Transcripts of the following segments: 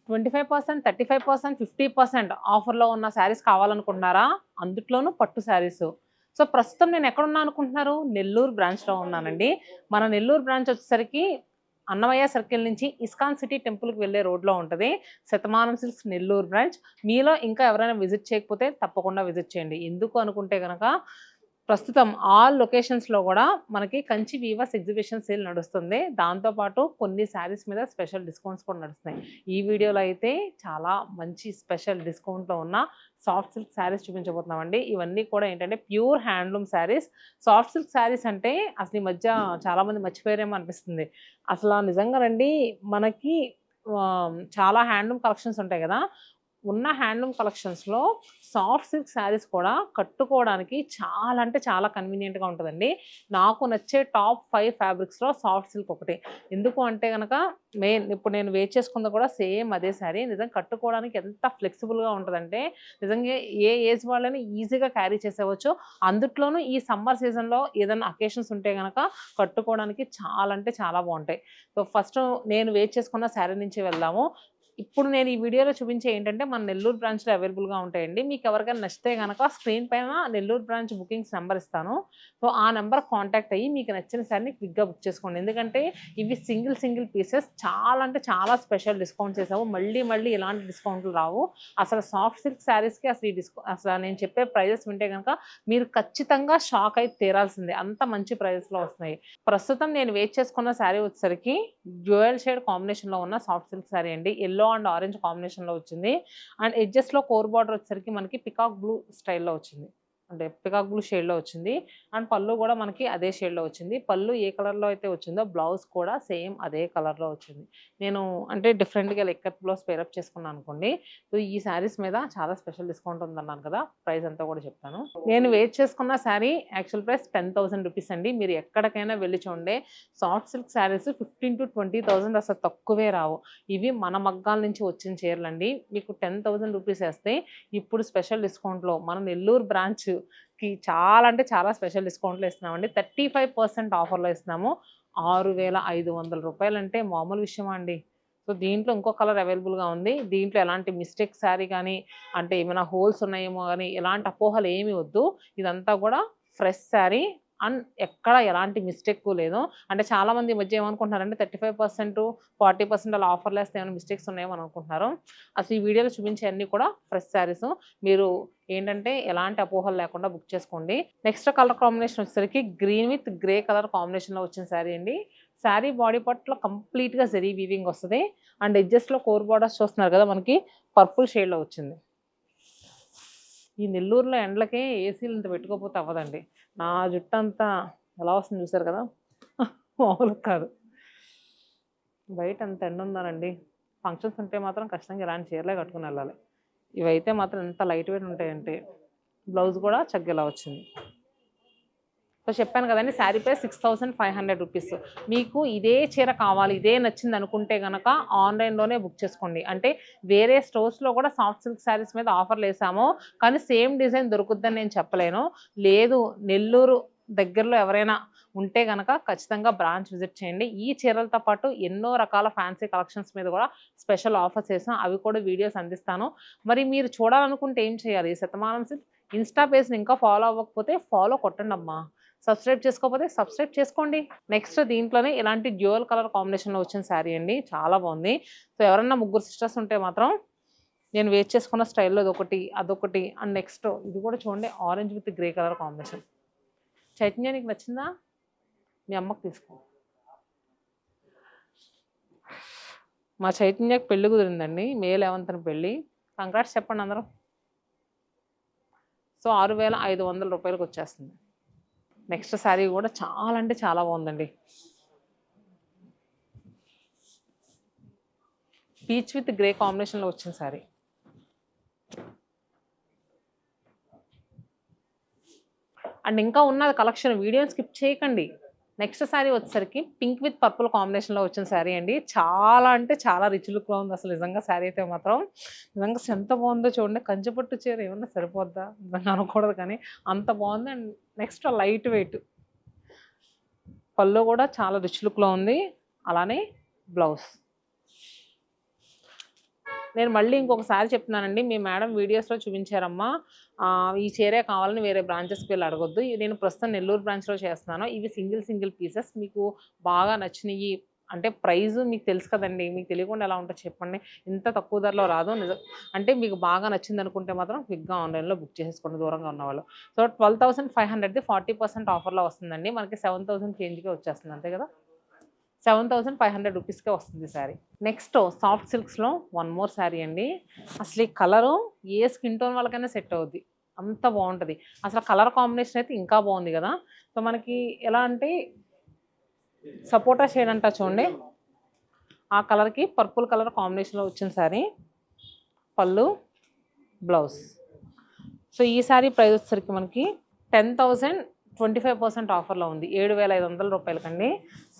25%, 35%, 50% ఆఫర్‌లో ఉన్న శారీస్ కావాలనుకుంటున్నారా? అందుట్లోనూ పట్టు శారీసు. సో, ప్రస్తుతం నేను ఎక్కడున్నా అనుకుంటున్నారు? నెల్లూరు బ్రాంచ్‌లో ఉన్నానండి. మన నెల్లూరు బ్రాంచ్ వచ్చేసరికి అన్నమయ్య సర్కిల్ నుంచి ఇస్కాన్ సిటీ టెంపుల్‌కి వెళ్ళే రోడ్‌లో ఉంటది. Shatamanam silks Nellore branch. మీలో ఇంకా ఎవరైనా విజిట్ చేయకపోతే తప్పకుండా విజిట్ చేయండి. ఎందుకు అనుకుంటే గనక ప్రస్తుతం ఆల్ లొకేషన్స్‌లో గూడా మనకి కంచి వీవర్స్ ఎగ్జిబిషన్ సేల్ నడుస్తుంది. దాంతో పాటు కొన్ని శారీస్ మీద స్పెషల్ డిస్కౌంట్స్ కూడా నడుస్తున్నాయి. ఈ వీడియోలో అయితే చాలా మంచి స్పెషల్ డిస్కౌంట్‌లో ఉన్న సాఫ్ట్ సిల్క్ శారీస్ చూపించబోతున్నామండి. ఇవన్నీ కూడా ఏంటంటే pure handloom saris. Soft silk saris అంటే అసలు ఈ మధ్య చాలామంది మర్చిపోయారేమో అనిపిస్తుంది. అసల నిజంగానండి మనకి చాలా హ్యాండ్లూమ్ కలెక్షన్స్ ఉంటాయి గదా! ఉన్న హ్యాండ్లూమ్ కలెక్షన్స్‌లో సాఫ్ట్ సిల్క్ శారీస్ కూడా కట్టుకోవడానికి చాలా అంటే చాలా కన్వీనియంట్‌గా ఉంటదండి. నాకు నచ్చే టాప్ 5 ఫ్యాబ్రిక్స్‌లో సాఫ్ట్ సిల్క్ ఒకటి. ఎందుకు అంటే గనక ఇప్పుడు నేను వేర్ చేసుకుంది కూడా సేమ్ అదే శారీ. నిజంగా కట్టుకోవడానికి ఎంత ఫ్లెక్సిబుల్‌గా ఉంటదంటే నిజంగా ఏ ఏజ్ వాళ్ళని ఈజీగా క్యారీ చేసేవచ్చు. అందుట్లోనూ ఈ సమ్మర్ సీజన్‌లో ఏదైనా అకేషన్స్ ఉంటే గనక కట్టుకోవడానికి చాలా అంటే చాలా బావుంటాయి. సో, ఫస్ట్ నేను వేర్ చేసుకున్న శారీ నుంచి వెళ్దాము. ఇప్పుడు నేను ఈ వీడియోలో చూపించే ఏంటంటే మన నెల్లూరు బ్రాంచ్‌లో అవైలబుల్‌గా ఉంటాయండి. మీకు ఎవరికైనా నచ్చితే గనక స్క్రీన్ పైన నెల్లూరు బ్రాంచ్ బుకింగ్స్ నంబర్ ఇస్తాను. సో, ఆ నంబర్‌కి కాంటాక్ట్ అయ్యి మీకు నచ్చిన శారీని క్విక్‌గా బుక్ చేసుకోండి. ఎందుకంటే ఇవి సింగిల్ పీసెస్ చాలా అంటే చాలా స్పెషల్ డిస్కౌంట్స్ చేసాము. మళ్ళీ ఇలాంటి డిస్కౌంట్లు రావు. అసలు సాఫ్ట్ సిల్క్ శారీస్‌కి అసలు ఈ అసలు నేను చెప్పే ప్రైజెస్ వింటే గనక మీరు ఖచ్చితంగా షాక్ అయి తీరాల్సిందే. అంత మంచి ప్రైజెస్‌లో వస్తున్నాయి. ప్రస్తుతం నేను వేర్ చేసుకున్న శారీ వచ్చేసరికి డ్యూయల్ షేడ్ కాంబినేషన్‌లో ఉన్న సాఫ్ట్ సిల్క్ శారీ అండి. యెల్లో అండ్ ఆరెంజ్ కాంబినేషన్‌లో వచ్చింది. అండ్ ఎడ్జెస్‌లో కోర్ బార్డర్ వచ్చేసరికి మనకి పికాక్ బ్లూ స్టైల్‌లో వచ్చింది. అంటే పికాక్ బ్లూ షేడ్‌లో వచ్చింది. అండ్ పళ్ళు కూడా మనకి అదే షేడ్‌లో వచ్చింది. పళ్ళు ఏ కలర్‌లో అయితే వచ్చిందో బ్లౌజ్ కూడా సేమ్ అదే కలర్‌లో వచ్చింది. నేను అంటే డిఫరెంట్‌గా ఇక్కత్ బ్లౌజ్ పేరప్ చేసుకున్నాను అనుకోండి. సో, ఈ శారీస్ మీద చాలా స్పెషల్ డిస్కౌంట్ ఉందన్నాను కదా! ప్రైస్ అంతా కూడా చెప్తాను. నేను వేర్ చేసుకున్న శారీ యాక్చువల్ ప్రైస్ 10,000 రూపీస్ అండి. మీరు ఎక్కడికైనా వెళ్లి చూడండి. సాఫ్ట్ సిల్క్ శారీస్ 15,000-20,000 అసలు తక్కువే రావు. ఇవి మన మగ్గాల నుంచి వచ్చిన చీరలండి. మీకు 10,000 రూపీస్ ఏస్తే ఇప్పుడు స్పెషల్ డిస్కౌంట్‌లో మన నెల్లూరు బ్రాంచ్‌కి చాలా అంటే చాలా స్పెషల్ డిస్కౌంట్‌లో ఇస్తున్నామండి. 35% ఆఫర్‌లో ఇస్తున్నాము. రూ. 6,500 అంటే మామూలు విషయమా అండి? సో, దీంట్లో ఇంకో కలర్ అవైలబుల్‌గా ఉంది. దీంట్లో ఎలాంటి మిస్టేక్ శారీ గానీ, అంటే ఏమైనా హోల్స్ ఉన్నాయేమో గానీ, ఎలాంటి అపోహలు ఏమి వద్దు. ఇదంతా కూడా ఫ్రెష్ శారీ. అండ్ ఎక్కడ ఎలాంటి మిస్టేకు లేదు. అంటే చాలామంది ఈ మధ్య ఏమనుకుంటున్నారంటే 35%, 40% అలా ఆఫర్‌లేస్తే ఏమైనా మిస్టేక్స్ ఉన్నాయేమో అని అనుకుంటున్నారు. అసలు ఈ వీడియోలో చూపించే అన్నీ కూడా ఫ్రెష్ శారీసు. మీరు ఏంటంటే ఎలాంటి అపోహలు లేకుండా బుక్ చేసుకోండి. నెక్స్ట్ కలర్ కాంబినేషన్ వచ్చేసరికి గ్రీన్ విత్ గ్రే కలర్ కాంబినేషన్‌లో వచ్చిన శారీ అండి. శారీ బాడీ పార్ట్‌లో కంప్లీట్‌గా జరీ వీవింగ్ వస్తది. అండ్ ఎడ్జెస్‌లో కోర్ బోర్డర్స్ చూస్తున్నారు కదా! మనకి పర్పుల్ షేడ్‌లో వచ్చింది. ఈ నెల్లూరులో ఎండలకి ఏసీలు ఇంత పెట్టుకోకపోతే అవ్వదండి. నా జుట్టంతా ఎలా వస్తుందో చూసారు కదా! మామూలుగా కాదు. బయట ఎంత ఎండుందోనండి. ఫంక్షన్స్ ఉంటే మాత్రం ఖచ్చితంగా ఇలాంటి చీరలే కట్టుకొని వెళ్ళాలి. ఇవైతే మాత్రం ఎంత లైట్ వెయిట్ ఉంటాయంటే బ్లౌజ్ కూడా చక్కగా ఇలా వచ్చింది. సో, చెప్పాను కదండీ శారీ ప్రైస్ 6,500 రూపీస్. మీకు ఇదే చీర కావాలి, ఇదే నచ్చింది అనుకుంటే గనక ఆన్‌లైన్‌లోనే బుక్ చేసుకోండి. అంటే వేరే స్టోర్స్‌లో కూడా సాఫ్ట్ సిల్క్ శారీస్ మీద ఆఫర్‌లేసాము. కానీ సేమ్ డిజైన్ దొరుకుద్దని నేను చెప్పలేను. లేదు నెల్లూరు దగ్గరలో ఎవరైనా ఉంటే గనక ఖచ్చితంగా బ్రాంచ్ విజిట్ చేయండి. ఈ చీరలతో పాటు ఎన్నో రకాల ఫ్యాన్సీ కలెక్షన్స్ మీద కూడా స్పెషల్ ఆఫర్స్ ఏసాం. అవి కూడా వీడియోస్ అందిస్తాను. మరి మీరు చూడాలనుకుంటే ఏం చేయాలి? శతమానం సిల్క్ ఇన్‌స్టా పేజ్‌ని ఇంకా ఫాలో అవ్వకపోతే ఫాలో కొట్టండమ్మా. సబ్స్క్రైబ్ చేసుకోకపోతే సబ్స్క్రైబ్ చేసుకోండి. నెక్స్ట్ దీంట్లోనే ఇలాంటి డ్యూయల్ కలర్ కాంబినేషన్‌లో వచ్చిన శారీ అండి. చాలా బాగుంది. సో, ఎవరన్నా ముగ్గురు సిస్టర్స్ ఉంటే మాత్రం నేను వేర్ చేసుకున్న స్టైల్‌లో ఇదొకటి, అదొకటి అండ్ నెక్స్ట్ ఇది కూడా చూడండి orange with grey colour combination. Chaitanya నీకు నచ్చిందా? మీ అమ్మకి తీసుకో. మా చైతన్యకి పెళ్లి కుదిరిందండి. మే 11న పెళ్లి. కంగ్రాట్స్ చెప్పండి అందరూ. సో, రూ. 6,500 వచ్చేస్తుంది. నెక్స్ట్ శారీ కూడా చాలా అంటే చాలా బాగుందండి. పీచ్ విత్ గ్రే కాంబినేషన్‌లో వచ్చిన శారీ. అండ్ ఇంకా ఉన్నది కలెక్షన్ వీడియోని స్కిప్ చేయకండి. నెక్స్ట్ శారీ వచ్చేసరికి పింక్ విత్ పర్పుల్ కాంబినేషన్‌లో వచ్చిన శారీ అండి. చాలా అంటే చాలా రిచ్ లుక్‌లో ఉంది అసలు నిజంగా శారీ అయితే మాత్రం. నిజంగా ఎంత బాగుందో చూడండి. కంచిపట్టు చీర ఏమన్నా సరిపోద్దా? నిజంగా అనకూడదు కానీ అంత బాగుంది. And next light weight. పళ్ళు కూడా చాలా రిచ్ లుక్‌లో ఉంది. అలానే బ్లౌజ్. నేను మళ్ళీ ఇంకొకసారి చెప్తున్నానండి, మీ మేడం వీడియోస్లో చూపించారమ్మా, ఈ చీరే కావాలని వేరే బ్రాంచెస్కి వెళ్ళి అడగొద్దు. నేను ప్రస్తుతం నెల్లూరు బ్రాంచ్లో చేస్తున్నాను. ఇవి సింగిల్ పీసెస్ మీకు బాగా నచ్చినవి. అంటే ప్రైస్ మీకు తెలుసు కదండి, మీకు తెలియకుండా ఎలా ఉంటుందో చెప్పండి. ఇంత తక్కువ ధరలో రాదు నిజం. అంటే మీకు బాగా నచ్చింది అనుకుంటే మాత్రం క్విక్గా ఆన్లైన్లో బుక్ చేసేసుకోండి దూరంగా ఉన్నవాళ్ళు. సో 12,500ది 40% ఆఫర్లో వస్తుందండి. మనకి 7,000 చేంజ్కే వచ్చేస్తుంది, అంతే కదా. 7,500 రూపీస్కే వస్తుంది శారీ. నెక్స్ట్ సాఫ్ట్ సిల్క్స్లో వన్ మోర్ శారీ అండి. అసలు ఈ కలరు ఏ స్కిన్ టోన్ వాళ్ళకైనా సెట్ అవుద్ది, అంత బాగుంటుంది. అసలు కలర్ కాంబినేషన్ అయితే ఇంకా బాగుంది కదా. సో మనకి ఎలా అంటే సపోటా షేడ్ అంటా చూడండి, ఆ కలర్కి పర్పుల్ కలర్ కాంబినేషన్లో వచ్చిన శారీ. పళ్ళు, బ్లౌజ్. సో ఈ శారీ ప్రైస్ వచ్చేసరికి మనకి 10,000 25% ఆఫర్లో ఉంది, 7,500 రూపాయలకండి.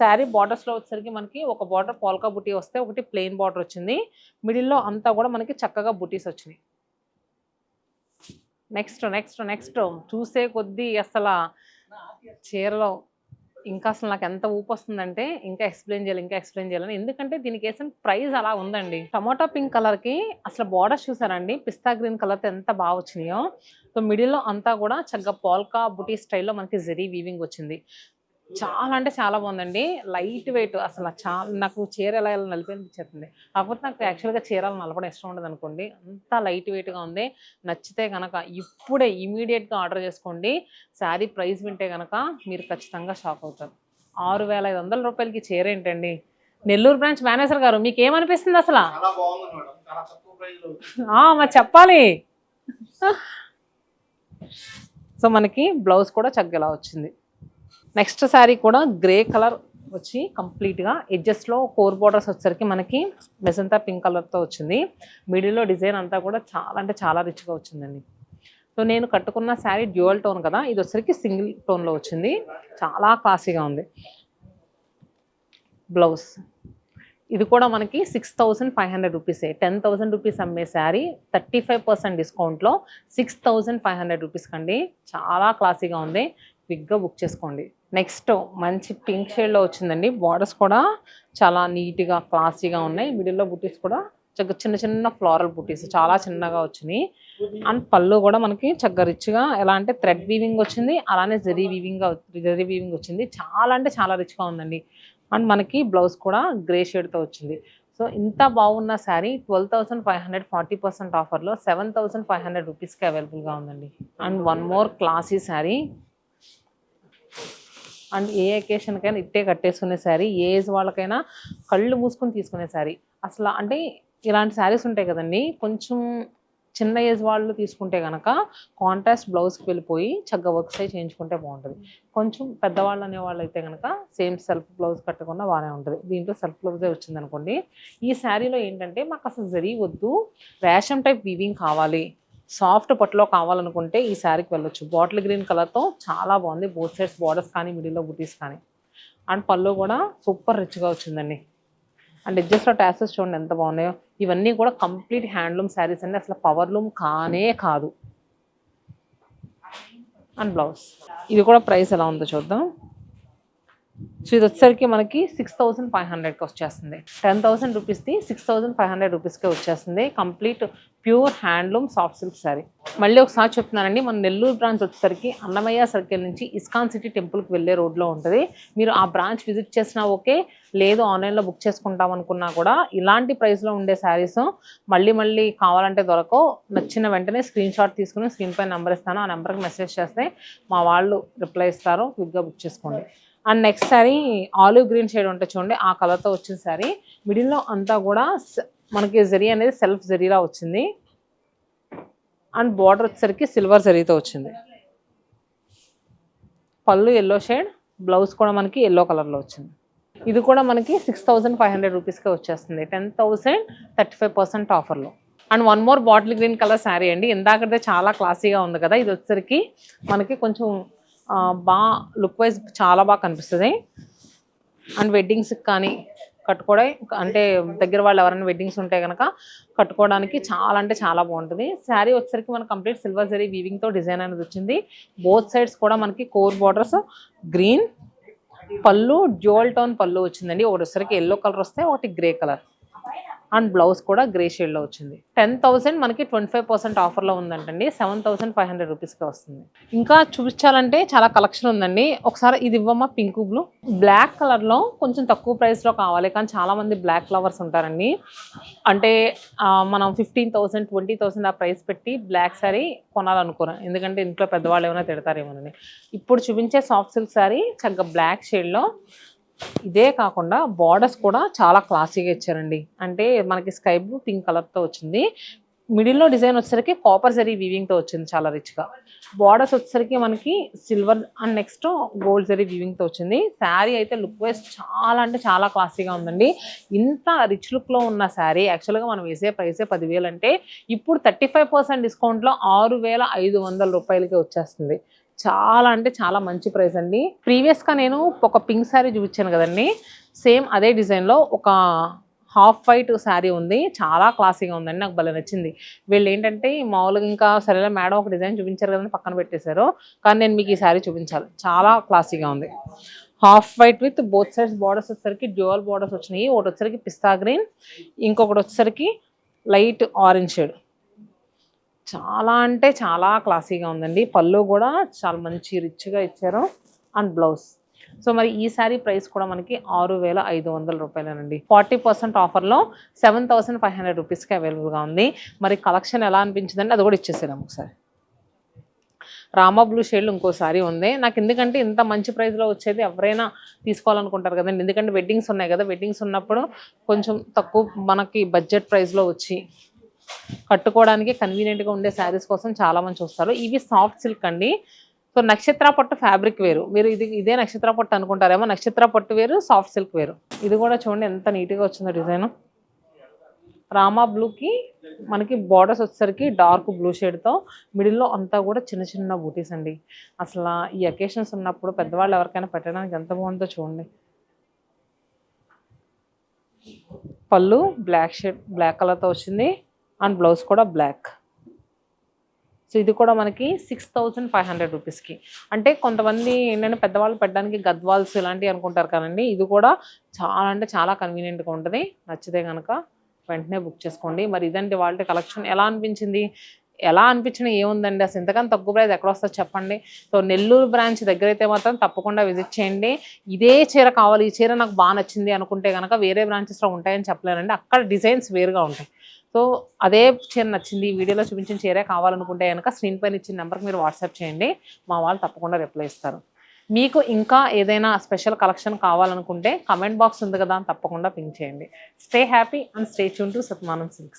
శారీ బార్డర్స్లో వచ్చేసరికి మనకి ఒక బార్డర్ పోల్కా బుటీ వస్తే, ఒకటి ప్లెయిన్ బార్డర్ వచ్చింది. మిడిల్లో అంతా కూడా మనకి చక్కగా బుటీస్ వచ్చినాయి. నెక్స్ట్ చూసే కొద్దీ అసలు చీరలో ఇంకా అసలు నాకు ఎంత ఊపు వస్తుందంటే ఇంకా ఎక్స్ప్లెయిన్ చేయాలని, ఎందుకంటే దీనికి వేసిన ప్రైస్ అలా ఉందండి. టమాటా పింక్ కలర్కి అసలు బార్డర్స్ చూసారండి, పిస్తా గ్రీన్ కలర్తో ఎంత బాగా వచ్చినాయో. సో మిడిల్లో అంతా కూడా చక్కగా పోల్కా బుటీ స్టైల్లో మనకి జరీ వీవింగ్ వచ్చింది. చాలా అంటే చాలా బాగుందండి, లైట్ వెయిట్. అసలు చాలా నాకు చీర ఎలా నలిపినిపించేస్తుంది. కాకపోతే నాకు యాక్చువల్గా చీరలు నలపడం ఇష్టం ఉండదు అనుకోండి, అంతా లైట్ వెయిట్గా ఉంది. నచ్చితే కనుక ఇప్పుడే ఇమీడియట్గా ఆర్డర్ చేసుకోండి. శారీ ప్రైస్ వింటే కనుక మీరు ఖచ్చితంగా షాక్ అవుతారు. 6,500 రూపాయలకి చీర ఏంటండి. నెల్లూరు బ్రాంచ్ మేనేజర్ గారు మీకు ఏమనిపిస్తుంది అసలు? మరి చెప్పాలి. సో మనకి బ్లౌజ్ కూడా చక్కగా వచ్చింది. నెక్స్ట్ శారీ కూడా గ్రే కలర్ వచ్చి కంప్లీట్గా ఎడ్జెస్లో 4 బార్డర్స్ వచ్చేసరికి మనకి మెజంతా పింక్ కలర్తో వచ్చింది. మిడిల్లో డిజైన్ అంతా కూడా చాలా అంటే చాలా రిచ్గా వచ్చిందండి. సో నేను కట్టుకున్న శారీ డ్యూయల్ టోన్ కదా, ఇది వచ్చేసరికి సింగిల్ టోన్లో వచ్చింది, చాలా క్లాసీగా ఉంది. బ్లౌజ్ ఇది కూడా మనకి 6,500 రూపీసే. 10,000 రూపీస్ అమ్మే శారీ 35% డిస్కౌంట్లో 6,500 రూపీస్ కండి. చాలా క్లాసీగా ఉంది, క్విక్గా బుక్ చేసుకోండి. నెక్స్ట్ మంచి పింక్ షేడ్లో వచ్చిందండి. బార్డర్స్ కూడా చాలా నీట్గా క్లాసీగా ఉన్నాయి. మిడిల్లో బుటీస్ కూడా చక్కగా చిన్న ఫ్లోరల్ బుటీస్ చాలా చిన్నగా వచ్చినాయి. అండ్ పళ్ళు కూడా మనకి చక్కగా రిచ్గా ఎలా అంటే థ్రెడ్ వీవింగ్ వచ్చింది, అలానే జరీ వీవింగ్ వచ్చింది. చాలా అంటే చాలా రిచ్గా ఉందండి. అండ్ మనకి బ్లౌజ్ కూడా గ్రే షేడ్తో వచ్చింది. సో ఇంత బాగున్న శారీ 12,500 40% ఆఫర్లో 7,500 రూపీస్కి అవైలబుల్గా ఉందండి. And one more classy sari. And ఏ అకేషన్కైనా ఇట్టే కట్టేసుకునే శారీ, ఏ ఏజ్ వాళ్ళకైనా కళ్ళు మూసుకొని తీసుకునే శారీ. అసలు అంటే ఇలాంటి శారీస్ ఉంటాయి కదండి, కొంచెం చిన్న ఏజ్ వాళ్ళు తీసుకుంటే కనుక కాంట్రాస్ట్ బ్లౌజ్కి వెళ్ళిపోయి చక్కగా వర్క్ సైజ్ చేయించుకుంటే బాగుంటుంది. కొంచెం పెద్దవాళ్ళు అనేవాళ్ళు అయితే కనుక సేమ్ సెల్ఫ్ బ్లౌజ్ కట్టుకున్నా బాగానే ఉంటుంది. దీంట్లో సెల్ఫ్ బ్లౌజే వచ్చింది అనుకోండి. ఈ శారీలో ఏంటంటే మాకు అసలు జరీ వద్దు, రేషం టైప్ వీవింగ్ కావాలి, సాఫ్ట్ పట్టులో కావాలనుకుంటే ఈ శారీకి వెళ్ళొచ్చు. బాటిల్ గ్రీన్ కలర్తో చాలా బాగుంది, బోత్ సైడ్స్ బార్డర్స్ కానీ మిడిల్లో బుటీస్ కానీ. అండ్ పళ్ళు కూడా సూపర్ రిచ్గా వచ్చిందండి. అండ్ ఎడ్జెస్లో టాసెస్ చూడండి ఎంత బాగున్నాయో. ఇవన్నీ కూడా కంప్లీట్ హ్యాండ్లూమ్ శారీస్ అండి, అసలు పవర్లూమ్ కానే కాదు. అండ్ బ్లౌజ్ ఇది కూడా ప్రైస్ ఎలా ఉందో చూద్దాం. సో ఇది వచ్చేసరికి మనకి 6,500కి వచ్చేస్తుంది. 10,000 రూపీస్ది 6,500 రూపీస్కే వచ్చేస్తుంది. Complete pure handloom soft silk sari. మళ్ళీ ఒకసారి చెప్తున్నానండి, మన నెల్లూరు బ్రాంచ్ వచ్చేసరికి అన్నమయ్య సర్కిల్ నుంచి ఇస్కాన్ సిటీ టెంపుల్కి వెళ్ళే రోడ్లో ఉంటుంది. మీరు ఆ బ్రాంచ్ విజిట్ చేసినా ఓకే, లేదు ఆన్లైన్లో బుక్ చేసుకుంటాం అనుకున్నా కూడా ఇలాంటి ప్రైస్లో ఉండే శారీస్ మళ్ళీ కావాలంటే దొరకవు. నచ్చిన వెంటనే స్క్రీన్ షాట్ తీసుకుని స్క్రీన్ పై నెంబర్ ఇస్తాను, ఆ నెంబర్కి మెసేజ్ చేస్తే మా వాళ్ళు రిప్లై ఇస్తారు, క్విక్గా బుక్ చేసుకోండి. And next sari olive green shade ఉంటుంది చూడండి, ఆ కలర్తో వచ్చిన శారీ. మిడిల్లో అంతా కూడా మనకి జరీ అనేది సెల్ఫ్ జరీలా వచ్చింది. అండ్ బార్డర్ వచ్చేసరికి సిల్వర్ జరీతో వచ్చింది. పళ్ళు ఎల్లో షేడ్, బ్లౌజ్ కూడా మనకి ఎల్లో కలర్లో వచ్చింది. ఇది కూడా మనకి 6,500 రూపీస్కే వచ్చేస్తుంది, 10,000 35% ఆఫర్లో. And one more bottle green colour sari అండి. ఇందాకదే చాలా క్లాసీగా ఉంది కదా, ఇది వచ్చేసరికి మనకి కొంచెం బాగా లుక్ వైజ్ చాలా బాగా కనిపిస్తుంది. అండ్ వెడ్డింగ్స్కి కానీ కట్టుకోవడం అంటే దగ్గర వాళ్ళు ఎవరైనా వెడ్డింగ్స్ ఉంటే కనుక కట్టుకోవడానికి చాలా అంటే చాలా బాగుంటుంది. శారీ వచ్చేసరికి మనకి కంప్లీట్ సిల్వర్ జరీ వీవింగ్తో డిజైన్ అనేది వచ్చింది. బోత్ సైడ్స్ కూడా మనకి కోర్ బార్డర్స్ గ్రీన్. పళ్ళు డ్యూయల్ టోన్ పళ్ళు వచ్చిందండి. ఒకటి వచ్చేసరికి ఎల్లో కలర్ వస్తే ఒకటి గ్రే కలర్. అండ్ బ్లౌజ్ కూడా గ్రే షేడ్లో వచ్చింది. 10,000 మనకి 25% ఆఫర్లో ఉందంటండి. 7,500 రూపీస్కి వస్తుంది. ఇంకా చూపించాలంటే చాలా కలెక్షన్ ఉందండి. ఒకసారి ఇది ఇవ్వమ్మా, పింక్ బ్లూ. బ్లాక్ కలర్లో కొంచెం తక్కువ ప్రైస్లో కావాలి, కానీ చాలామంది బ్లాక్ లవర్స్ ఉంటారండి. అంటే మనం 15,000 20,000 ఆ ప్రైస్ పెట్టి బ్లాక్ శారీ కొనాలనుకోరు, ఎందుకంటే ఇంట్లో పెద్దవాళ్ళు ఏమైనా తిడతారేమోనని. ఇప్పుడు చూపించే సాఫ్ట్ సిల్క్ శారీ చక్కగా బ్లాక్ షేడ్లో, ఇదే కాకుండా బార్డర్స్ కూడా చాలా క్లాసీగా ఇచ్చారండి. అంటే మనకి స్కై బ్లూ పింక్ కలర్తో వచ్చింది. మిడిల్లో డిజైన్ వచ్చేసరికి కాపర్ జరీ వీవింగ్తో వచ్చింది, చాలా రిచ్గా. బార్డర్స్ వచ్చేసరికి మనకి silver and next gold zari వీవింగ్తో వచ్చింది. శారీ అయితే లుక్ వైజ్ చాలా అంటే చాలా క్లాసీగా ఉందండి. ఇంత రిచ్ లుక్లో ఉన్న శారీ యాక్చువల్గా మనం వేసే ప్రైసే 10,000 అంటే ఇప్పుడు 35% డిస్కౌంట్లో 6,500 రూపాయలకి వచ్చేస్తుంది. చాలా అంటే చాలా మంచి ప్రైస్ అండి. ప్రీవియస్గా నేను ఒక పింక్ శారీ చూపించాను కదండి, సేమ్ అదే డిజైన్లో ఒక హాఫ్ వైట్ శారీ ఉంది, చాలా క్లాసీగా ఉందండి, నాకు భలే నచ్చింది. వీళ్ళు ఏంటంటే మామూలుగా ఇంకా సరేలే మేడం ఒక డిజైన్ చూపించారు కదండి పక్కన పెట్టేశారు, కానీ నేను మీకు ఈ శారీ చూపించాలి, చాలా క్లాసీగా ఉంది. Half white with both sides borders వచ్చేసరికి డ్యూయల్ బార్డర్స్ వచ్చినాయి. ఒకటి వచ్చేసరికి పిస్తా గ్రీన్, ఇంకొకటి వచ్చేసరికి లైట్ ఆరెంజ్ షేడ్. చాలా అంటే చాలా క్లాసీగా ఉందండి. పళ్ళు కూడా చాలా మంచి రిచ్గా ఇచ్చారు అండ్ బ్లౌజ్. సో మరి ఈ శారీ ప్రైస్ కూడా మనకి 6,500 రూపాయలేనండి. 40% ఆఫర్లో 7,500 రూపీస్కి అవైలబుల్గా ఉంది. మరి కలెక్షన్ ఎలా అనిపించిందండి అది కూడా ఇచ్చేసాను ఒకసారి. రామా బ్లూ షేడ్లో ఇంకో శారీ ఉంది. నాకు ఎందుకంటే ఇంత మంచి ప్రైస్లో వచ్చేది ఎవరైనా తీసుకోవాలనుకుంటారు కదండి, ఎందుకంటే వెడ్డింగ్స్ ఉన్నాయి కదా, వెడ్డింగ్స్ ఉన్నప్పుడు కొంచెం తక్కువ మనకి బడ్జెట్ ప్రైస్లో వచ్చి కట్టుకోవడానికి కన్వీనియంట్గా ఉండే శారీస్ కోసం చాలా మంది చూస్తారు. ఇవి సాఫ్ట్ సిల్క్ అండి. సో నక్షత్ర పట్టు ఫ్యాబ్రిక్ వేరు, మీరు ఇదే నక్షత్ర పట్టు అనుకుంటారేమో, నక్షత్ర పట్టు వేరు, సాఫ్ట్ సిల్క్ వేరు. ఇది కూడా చూడండి ఎంత నీట్గా వచ్చిందో డిజైన్. రామా బ్లూకి మనకి బార్డర్స్ వచ్చేసరికి డార్క్ బ్లూ షేడ్తో, మిడిల్లో అంతా కూడా చిన్న చిన్న బూటీస్ అండి. అసలు ఈ అకేషన్స్ ఉన్నప్పుడు పెద్దవాళ్ళు ఎవరికైనా పెట్టడానికి ఎంత బాగుందో చూడండి. పళ్ళు బ్లాక్ షేడ్, బ్లాక్ కలర్తో వచ్చింది అండ్ బ్లౌజ్ కూడా బ్లాక్. సో ఇది కూడా మనకి 6,500 రూపీస్కి. అంటే కొంతమంది ఏంటంటే పెద్దవాళ్ళు పెట్టడానికి గద్వాల్స్ ఇలాంటివి అనుకుంటారు కదండి, ఇది కూడా చాలా అంటే చాలా కన్వీనియంట్గా ఉంటుంది. నచ్చితే కనుక వెంటనే బుక్ చేసుకోండి. మరి ఇదండి వాళ్ళ కలెక్షన్. ఎలా అనిపించింది? ఎలా అనిపించినా ఏముందండి, అసలు ఇంతకన్నా తక్కువ ప్రైస్ ఎక్కడ వస్తుందో చెప్పండి. సో నెల్లూరు బ్రాంచ్ దగ్గర అయితే మాత్రం తప్పకుండా విజిట్ చేయండి. ఇదే చీర కావాలి, ఈ చీర నాకు బాగా నచ్చింది అనుకుంటే కనుక వేరే బ్రాంచెస్లో ఉంటాయని చెప్పలేనండి, అక్కడ డిజైన్స్ వేరుగా ఉంటాయి. సో అదే చీర నచ్చింది, వీడియోలో చూపించిన చీరే కావాలనుకుంటే కనుక స్క్రీన్ పైన ఇచ్చిన నెంబర్కి మీరు వాట్సాప్ చేయండి, మా వాళ్ళు తప్పకుండా రిప్లై ఇస్తారు. మీకు ఇంకా ఏదైనా స్పెషల్ కలెక్షన్ కావాలనుకుంటే కమెంట్ బాక్స్ ఉంది కదా, తప్పకుండా పింక్ చేయండి. Stay happy and stay tune to సత్మానం silks.